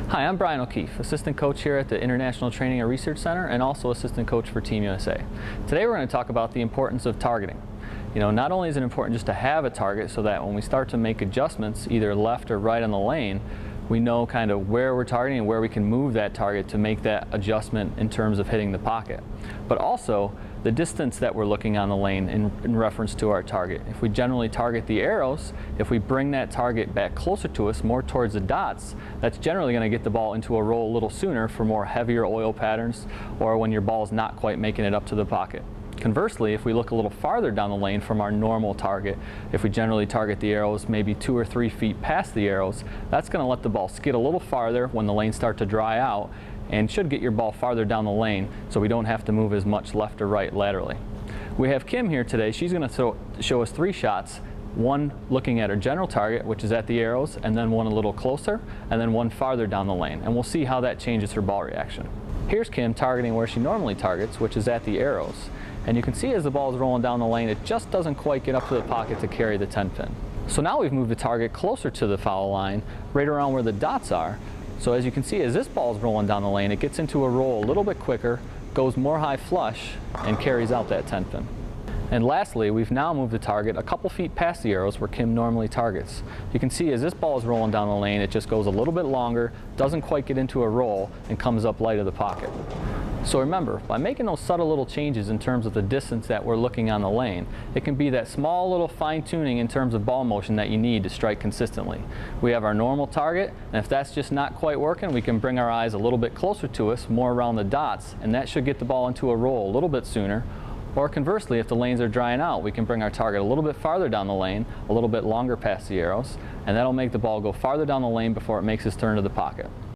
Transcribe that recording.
Hi, I'm Brian O'Keefe, assistant coach here at the International Training and Research Center and also assistant coach for Team USA. Today we're going to talk about the importance of targeting. Not only is it important just to have a target so that when we start to make adjustments, either left or right on the lane, we know kind of where we're targeting and where we can move that target to make that adjustment in terms of hitting the pocket. But also the distance that we're looking on the lane in reference to our target. If we generally target the arrows, if we bring that target back closer to us, more towards the dots, that's generally going to get the ball into a roll a little sooner for more heavier oil patterns or when your ball is not quite making it up to the pocket. Conversely, if we look a little farther down the lane from our normal target, if we generally target the arrows maybe 2 or 3 feet past the arrows, that's going to let the ball skid a little farther when the lanes start to dry out and should get your ball farther down the lane so we don't have to move as much left or right laterally. We have Kim here today. She's going to show us 3 shots. One looking at her general target, which is at the arrows, and then one a little closer, and then one farther down the lane. And we'll see how that changes her ball reaction. Here's Kim targeting where she normally targets, which is at the arrows. And you can see as the ball is rolling down the lane, it just doesn't quite get up to the pocket to carry the 10 pin. So now we've moved the target closer to the foul line, right around where the dots are. So as you can see, as this ball is rolling down the lane, it gets into a roll a little bit quicker, goes more high flush, and carries out that 10 pin. And lastly, we've now moved the target a couple feet past the arrows where Kim normally targets. You can see as this ball is rolling down the lane, it just goes a little bit longer, doesn't quite get into a roll, and comes up light of the pocket. So remember, by making those subtle little changes in terms of the distance that we're looking on the lane, it can be that small little fine-tuning in terms of ball motion that you need to strike consistently. We have our normal target, and if that's just not quite working, we can bring our eyes a little bit closer to us, more around the dots, and that should get the ball into a roll a little bit sooner. Or conversely, if the lanes are drying out, we can bring our target a little bit farther down the lane, a little bit longer past the arrows, and that'll make the ball go farther down the lane before it makes its turn to the pocket.